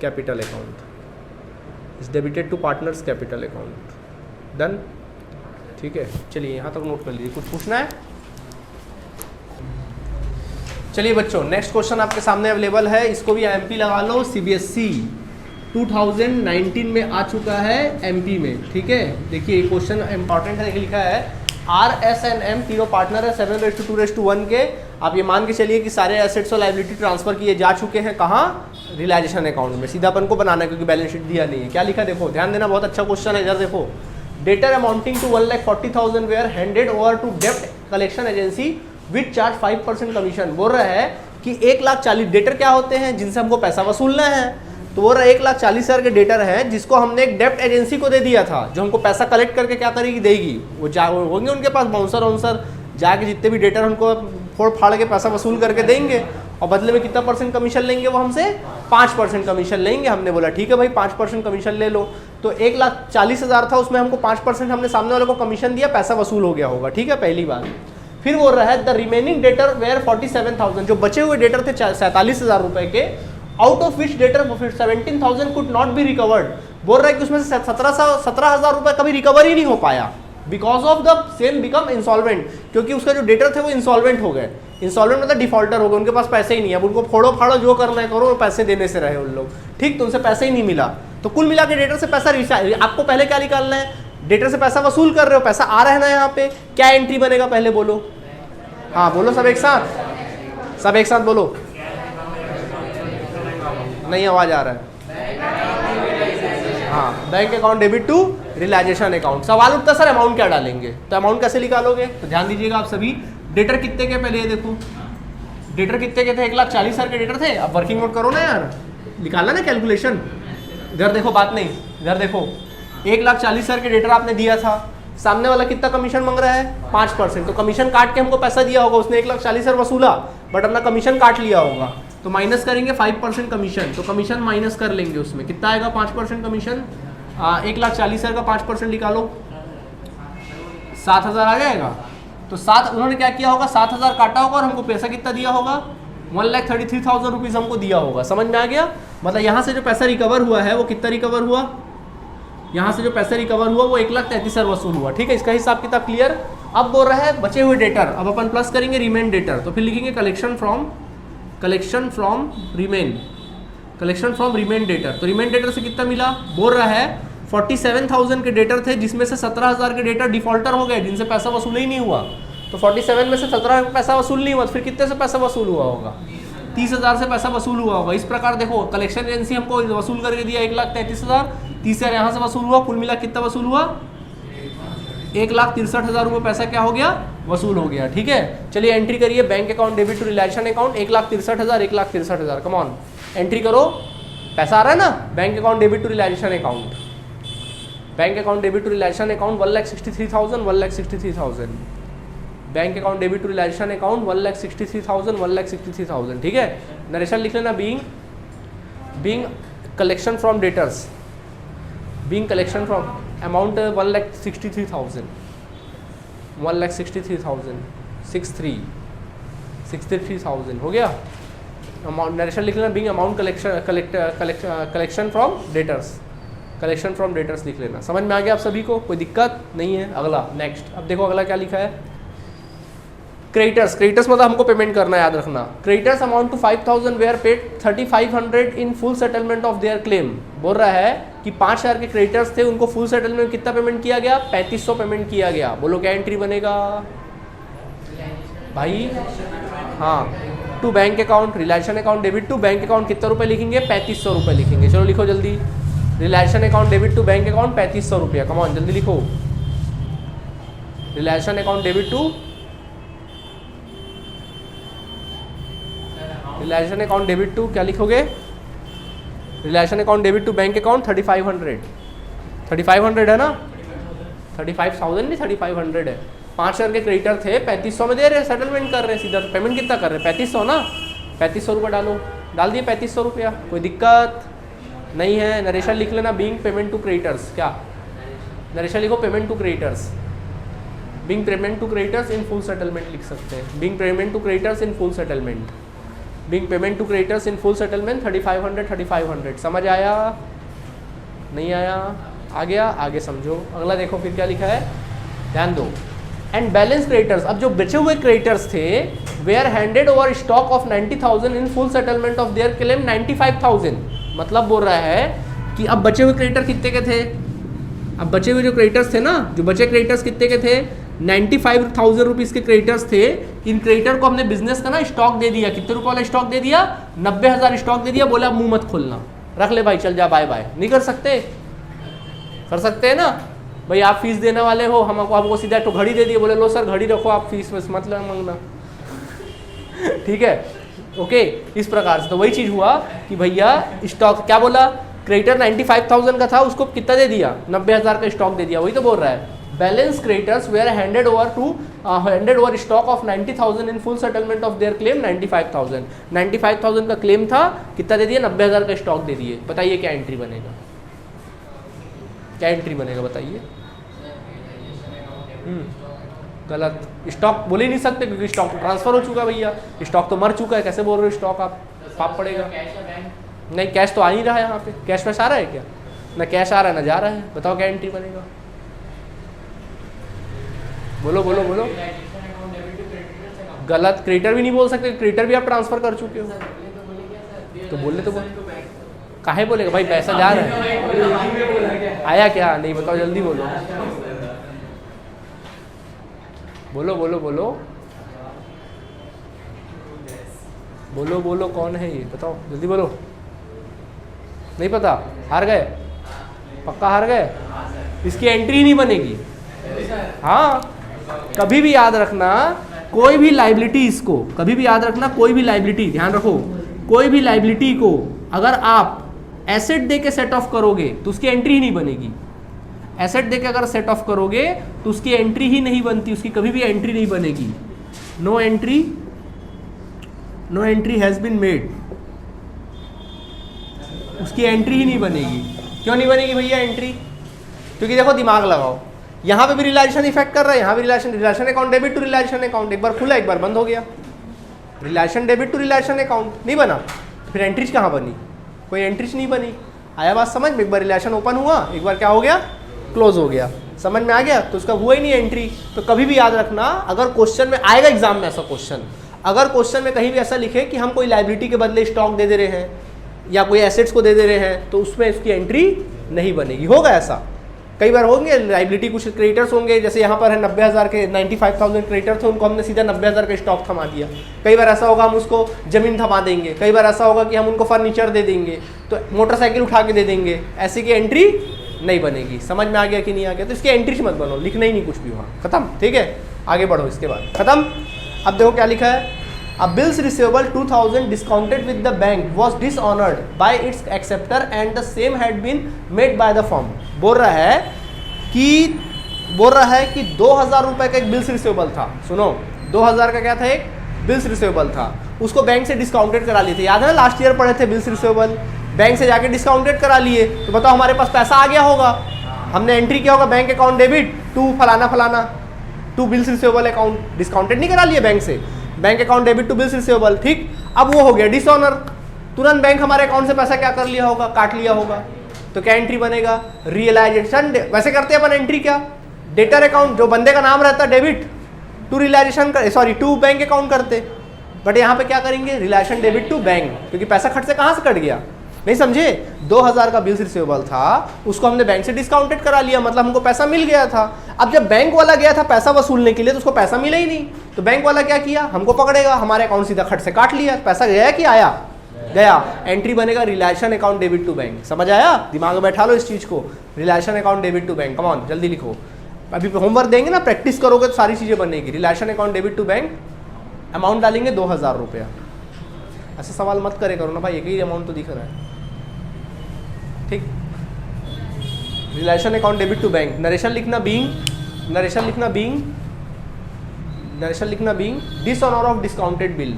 capital account, is debited to partners capital account। Done, ठीक है। चलिए यहाँ तक नोट कर लीजिए, कुछ पूछना है? चलिए बच्चों, नेक्स्ट क्वेश्चन आपके सामने अवेलेबल है, इसको भी एमपी लगा लो। सीबीएसई 2019 में आ चुका है एमपी में, ठीक है। देखिए क्वेश्चन इंपॉर्टेंट है, लिखा है आर एस एंड एम तीनों पार्टनर है 7:2:1 के। आप ये मान के चलिए कि सारे एसेट्स और लायबिलिटी ट्रांसफर किए जा चुके हैं, कहाँ, रियलाइजेशन अकाउंट में। सीधा अपन को बनाना है क्योंकि बैलेंस शीट दिया नहीं है। क्या लिखा देखो, ध्यान देना, बहुत अच्छा क्वेश्चन है। इधर देखो, debtor amounting to 1,40,000 were handed over to डेब्ट collection agency which charge 5% commission. बोल रहा है कि 1,40,000 डेटर क्या होते हैं जिनसे हमको पैसा वसूलना है, तो बोल रहा है 1,40,000 के डेटर हैं जिसको हमने एक डेप्ट एजेंसी को दे दिया था जो हमको पैसा कलेक्ट करके क्या करेगी, देगी। वो होंगे उनके पास बाउंसर वाउंसर, जाके जितने भी डेटर उनको फोड़ फाड़ के पैसा वसूल करके देंगे और बदले में कितना % कमीशन लेंगे, वो हमसे 5% कमीशन लेंगे। हमने बोला ठीक है भाई 5% कमीशन ले लो। तो 1,40,000 था, उसमें हमको 5% हमने सामने वाले को कमीशन दिया, पैसा वसूल हो गया होगा। ठीक है, पहली बात। फिर बोल रहा है द रिमेनिंग डेटर वेयर 47,000, जो बचे हुए डेटर थे 47,000 रुपए के, out of which debtor 17,000 could not be recovered. बोल रहा है कि उसमें से 17,000 रुपए कभी रिकवर ही नहीं हो पाया, because of the same become insolvent, क्योंकि उसका जो डेटर थे वो इंसॉल्वेंट हो गए। इंसॉल्वेंट मतलब डिफॉल्टर हो गए, उनके पास पैसे ही नहीं है। अब उनको फोड़ो फाड़ो जो करना है करो, पैसे देने से रहे उन लोग। ठीक, तो उनसे पैसे ही नहीं मिला। तो कुल मिला के डेटर से पैसा, आपको पहले क्या निकालना है, डेटर से पैसा वसूल कर रहे हो, पैसा आ रहा है ना यहाँ पे, क्या एंट्री बनेगा पहले बोलो। हाँ बोलो सब एक साथ, सब एक साथ बोलो। नहीं आवाज आ रहा है। हाँ, bank account debit to realisation account. सवाल उठता सर अमाउंट क्या डालेंगे, तो अमाउंट कैसे निकालोगे, तो ध्यान दीजिएगा आप सभी। डेटर कितने के, पहले ये देखो डेटर कितने के थे, 1,40,000 के डेटर थे। अब वर्किंग नोट करो ना यार, निकालना ना कैलकुलेशन। इधर देखो, बात नहीं, इधर देखो 1,40,000 के डेटर आपने दिया था, सामने वाला कितना कमीशन मांग रहा है, 5%। तो कमीशन काट के हमको पैसा दिया होगा, उसने 1,40,000 वसूला बट अपना कमीशन काट लिया होगा, तो माइनस करेंगे 5% कमीशन। तो कमीशन माइनस कर लेंगे, उसमें कितना आएगा 5% कमीशन। 1,40,000 का 5% निकालो, 7,000 आ जाएगा। तो उन्होंने क्या किया होगा, 7,000 काटा होगा और हमको पैसा कितना दिया होगा, 1,33,000 रुपीज़ हमको दिया होगा। समझ में आ गया। मतलब यहाँ से जो पैसा रिकवर हुआ है वो कितना रिकवर हुआ, यहाँ से जो पैसा रिकवर हुआ वो 1,33,000 वसूल हुआ। ठीक है, इसका हिसाब किताब क्लियर। अब बोल रहा है बचे हुए डेटर, अब अपन प्लस करेंगे रिमेन डेटर, तो फिर लिखेंगे कलेक्शन फ्रॉम रिमेन डेटर। तो रिमेन डेटर से कितना मिला, बोल रहा है 47,000 के डेटर थे जिसमें से 17,000 के डेटर डिफॉल्टर हो गए जिनसे पैसा वसूल ही नहीं हुआ। तो 47 में से 17 पैसा वसूल नहीं हुआ, तो फिर कितने से पैसा वसूल हुआ होगा, 30,000 से पैसा वसूल हुआ होगा। इस प्रकार देखो कलेक्शन एजेंसी हमको वसूल करके दिया 1,33,000, 30,000 यहाँ से वसूल हुआ, कुल मिला कितना वसूल हुआ, 1,63,000 रुपये पैसा क्या हो गया, वसूल हो गया। ठीक है, चलिए एंट्री करिए, bank account debit to realisation account 1,63,000, 1,63,000, come on entry करो। पैसा आ रहा है ना, bank account debit to realisation account, bank account debit to realisation account 1,63,000, 1,63,000, bank account debit to realisation account 1,63,000, 1,63,000। ठीक है, नरेशन लिख लेना, being collection from debtors, being collection from amount 1,63,000, 1,63,000, 63,000 हो गया। अमाउंट नरेशन लिख लेना, being amount collection from debtors, collection from debtors लिख लेना। समझ में आ गया आप सभी को, कोई दिक्कत नहीं है। अगला नेक्स्ट, अब देखो अगला क्या लिखा है, क्रेडिटर्स। क्रेडिटर्स मतलब हमको पेमेंट करना, याद रखना। Creditors amount to 5,000 were paid 3,500 in full settlement of their claim. बोल रहा है कि 5,000 के क्रेडिटर्स थे, उनको फुल सेटलमेंट कितना पेमेंट किया गया, 3,500 पेमेंट किया गया। बोलो क्या एंट्री बनेगा भाई, हाँ, to bank account realisation account debit to bank account कितना रुपये लिखेंगे, 3,500 रुपये लिखेंगे। चलो लिखो जल्दी, realisation account debit to bank account 3,500 रुपया, कम ऑन जल्दी लिखो। Realisation account debit to realisation account debit to क्या लिखोगे, realisation account debit to bank account 3,500 है ना, 35,000 नहीं 3,500 है। 5,000 के क्रेडिटर थे, 3,500 में दे रहे, सेटलमेंट कर रहे, सीधा पेमेंट कितना कर रहे, 3,500 ना, 3,500 रुपये डालो, डाल दिए 3,500 रुपया, कोई दिक्कत नहीं है। नरेशन लिख लेना, बीइंग पेमेंट टू क्रेडिटर्स, क्या नरेशन लिखो, payment to creditors, being payment to creditors in full settlement लिख सकते हैं, being payment to creditors in full settlement, being payment to creditors in full settlement 3,500। समझ आया, नहीं आया, आ गया, आगे समझो। अगला देखो फिर क्या लिखा है, ध्यान दो। एंड बैलेंस क्रेडिटर्स, अब जो बचे हुए क्रेडिटर्स थे, were handed over stock of 90,000 in full settlement of their claim 95,000। मतलब बोल रहा है कि अब बचे हुए क्रेडिटर कितने के थे, अब बचे हुए जो क्रेडिटर्स थे ना, जो बचे क्रेडिटर्स कितने के थे, 95,000 रुपीज़ के क्रेडिटर्स थे। इन क्रेडिटर को हमने बिजनेस का ना स्टॉक दे दिया, कितने रुपये वाला स्टॉक दे दिया, 90,000 स्टॉक दे दिया। बोला मुंह मत खोलना, रख ले भाई, चल जा, बाय बाय। नहीं कर सकते, कर सकते हैं ना, भाई आप फीस देने वाले हो, हमको सीधा तो घड़ी दे दिए, बोले लो सर घड़ी रखो, आप फीस बस मत मांगना। ठीक है, ओके। इस प्रकार से तो वही चीज़ हुआ कि भैया स्टॉक क्या बोला, क्रेडिटर 95,000 का था, उसको कितना दे दिया, 90,000 का स्टॉक दे दिया। वही तो बोल रहा है, balance creditors were handed over stock of 90,000 in full settlement of their claim 95,000। 95,000 का क्लेम था, कितना दे दिया, 90,000 का स्टॉक दे दिए। बताइए क्या एंट्री बनेगा, क्या एंट्री बनेगा बताइए। गलत, स्टॉक बोल ही नहीं सकते क्योंकि स्टॉक ट्रांसफर हो चुका है भैया, स्टॉक तो मर चुका है, कैसे बोल रहे हो स्टॉक आप, पाप पड़ेगा। नहीं कैश तो आ नहीं रहा है, यहाँ पे कैश वैश आ रहा है क्या, ना कैश आ रहा है ना जा रहा है, बताओ क्या एंट्री बनेगा, बोलो बोलो बोलो। गलत, क्रेडिटर भी नहीं बोल सकते, क्रेडिटर भी आप ट्रांसफर कर चुके हो, तो बोले तो बोले, काहे बोलेगा भाई, पैसा जा रहा है, आया क्या नहीं बताओ, जल्दी बोलो बोलो बोलो बोलो बोलो बोलो, कौन है ये बताओ जल्दी बोलो। नहीं पता, हार गए, पक्का हार गए, इसकी एंट्री नहीं बनेगी। हाँ, कभी भी याद रखना, कोई भी लाइबिलिटी, इसको कभी भी याद रखना, कोई भी लाइबिलिटी, ध्यान रखो, कोई भी लाइबिलिटी को अगर आप एसेट दे के सेट ऑफ करोगे तो उसकी एंट्री ही नहीं बनेगी। एसेट दे के अगर सेट ऑफ करोगे तो उसकी एंट्री ही नहीं बनती, उसकी कभी भी एंट्री नहीं बनेगी। No entry has been made, उसकी एंट्री ही नहीं बनेगी। क्यों नहीं बनेगी भैया एंट्री, क्योंकि देखो दिमाग लगाओ, यहाँ पे भी रिलाइजेशन इफेक्ट कर रहा है, यहाँ भी realisation account debit to realisation account, एक बार खुला एक बार बंद हो गया, realisation debit to realisation account नहीं बना, फिर एंट्रीज कहाँ बनी, कोई एंट्रीज नहीं बनी। आया बात समझ में, एक बार रिलेशन ओपन हुआ, एक बार क्या हो गया, क्लोज हो गया, समझ में आ गया, तो उसका हुआ ही नहीं एंट्री। तो कभी भी याद रखना, अगर क्वेश्चन में आएगा एग्जाम में ऐसा क्वेश्चन, अगर क्वेश्चन में कहीं भी ऐसा लिखे कि हम कोई लाइबिलिटी के बदले स्टॉक दे रहे हैं या कोई एसेट्स को दे रहे हैं, तो उसमें इसकी एंट्री नहीं बनेगी। होगा ऐसा, कई बार होंगे लाइबिलिटी, कुछ क्रेडिटर्स होंगे, जैसे यहाँ पर है 90,000 के 95,000 क्रेडिटर थे, उनको हमने सीधा 90,000 का स्टॉक थमा दिया। कई बार ऐसा होगा हम उसको जमीन थमा देंगे, कई बार ऐसा होगा कि हम उनको फर्नीचर दे देंगे, तो मोटरसाइकिल उठा के दे देंगे, ऐसे की एंट्री नहीं बनेगी। समझ में आ गया कि नहीं आ गया, तो इसकी एंट्री मत बनो, लिखना ही नहीं कुछ भी वहाँ, खत्म। ठीक है, आगे बढ़ो, इसके बाद खत्म। अब देखो क्या लिखा है, A bills receivable 2000 discounted with the bank was dishonored by its acceptor and the same had been made by the firm। बोल रहा है कि 2000 रुपए का एक बिल्स रिसीवेबल था, सुनो 2000 का क्या था, एक बिल्स रिसीवेबल था, उसको बैंक से डिस्काउंटेड करा लिए थे। याद है ना, लास्ट ईयर पढ़े थे बिल्स रिसीवेबल, बैंक से जाके डिस्काउंटेड करा लिए, तो बताओ हमारे पास पैसा आ गया होगा, हमने एंट्री किया होगा बैंक अकाउंट डेबिट टू फलाना फलाना to bills receivable account, discounted नहीं करा लिए बैंक से, bank account debit to bills receivable, ठीक। अब वो हो गया डिसऑनर, तुरंत बैंक हमारे अकाउंट से पैसा क्या कर लिया होगा, काट लिया होगा, तो क्या एंट्री बनेगा, रियलाइजेशन। वैसे करते हैं अपन एंट्री क्या, डेटर अकाउंट, जो बंदे का नाम रहता है debit to realisation, sorry to bank account करते, बट यहाँ पे क्या करेंगे, रिलेशन डेबिट टू बैंक, क्योंकि पैसा खर्च से कहाँ से कट गया, नहीं समझे। 2000 का बिल्स रिसीवेबल था, उसको हमने बैंक से डिस्काउंटेड करा लिया, मतलब हमको पैसा मिल गया था। अब जब बैंक वाला गया था पैसा वसूलने के लिए, तो उसको पैसा मिला ही नहीं, तो बैंक वाला क्या किया, हमको पकड़ेगा, हमारे अकाउंट सीधा खट से काट लिया, पैसा गया कि आया, गया, एंट्री बनेगा relation account debit to bank. समझ आया, दिमाग में बैठा लो इस चीज को, relation account debit to bank, come on जल्दी लिखो, अभी होमवर्क देंगे ना, प्रैक्टिस करोगे तो सारी चीजें बनेगी। Relation account debit to bank, amount डालेंगे 2000 रुपया, ऐसा सवाल मत करे करो ना भाई, एक ही अमाउंट तो दिख रहा है, ठीक। Relation account debit to bank, narration लिखना बीइंग, नरेशन लिखना बीइंग, नरेशन लिखना being dishonour of discounted bill,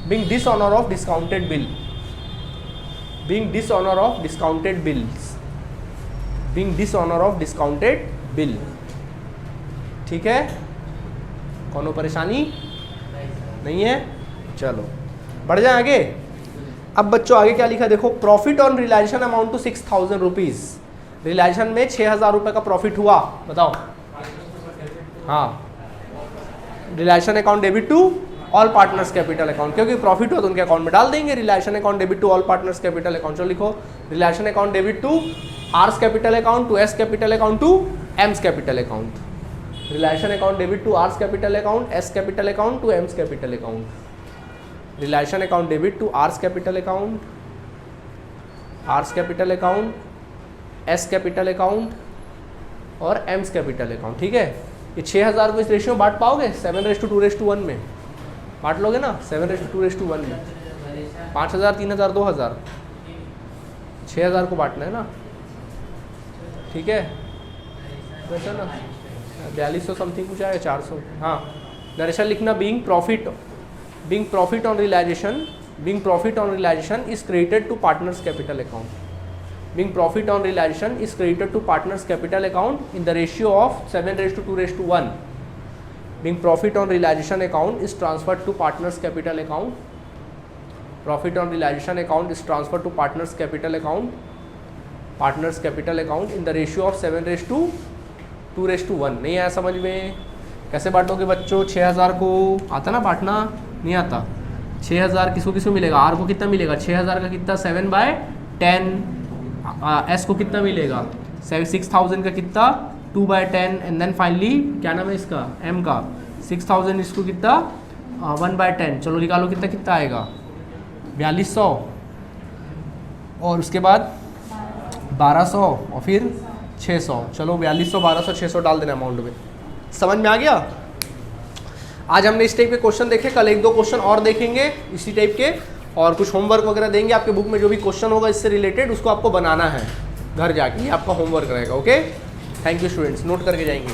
being dishonour of discounted bill, being dishonour of discounted bills, being dishonour of discounted bill, ठीक है। कोनो परेशानी नहीं है, चलो बढ़ जाए आगे। अब बच्चों आगे क्या लिखा देखो, profit on realisation amount to 6000 rupees, realisation में 6000 रुपए का प्रॉफिट हुआ, बताओ। हाँ, realisation account debit to all partners capital account, क्योंकि प्रॉफिट हुआ तो उनके अकाउंट में डाल देंगे, realisation account debit to all partners capital account. चलो लिखो, realisation account debit to R's capital account to S capital account to M's capital account, realisation account debit to R's capital account S capital account to M's capital account, relation account debit to R's capital account, R's capital account, S capital account और एम्स कैपिटल अकाउंट, ठीक है। ये 6000 को इस रेशियो में बांट पाओगे 7:2:1 में बांट लोगे ना, 7:2:1 में 5000 3000 2000 6000 को बांटना है ना, ठीक है वैसा ना 4200 समथिंग कुछ आएगा 400। हाँ नरेशन लिखना being profit on realisation is credited to partners capital account. Being profit on realization is credited to partners capital account in the ratio of 7:2:1. Being profit on realization account is transferred to partners capital account. Profit on realization account is transferred to partners capital account in the ratio of 7:2:1. नहीं आया समझ में? कैसे बांटोगे बच्चों? 6000 को आता ना बांटना? नहीं आता। 6000 किसको मिलेगा? आर को कितना मिलेगा? 6000 का कितना 7/10। एस को कितना मिलेगा? 6000 का कितना 2/10 एंड देन फाइनली क्या नाम है इसका एम का 6000 इसको कितना 1/10। चलो निकालो कितना आएगा 4200 और उसके बाद 1200 और फिर 600। चलो 4200 1200 600 डाल देना अमाउंट में। समझ में आ गया? आज हमने इस टाइप के क्वेश्चन देखे, कल 1-2 क्वेश्चन और देखेंगे इसी टाइप के और कुछ होमवर्क वगैरह देंगे आपके बुक में। जो भी क्वेश्चन होगा इससे रिलेटेड उसको आपको बनाना है घर जाके, ये आपका होमवर्क रहेगा। Okay thank you students, note करके जाएंगे।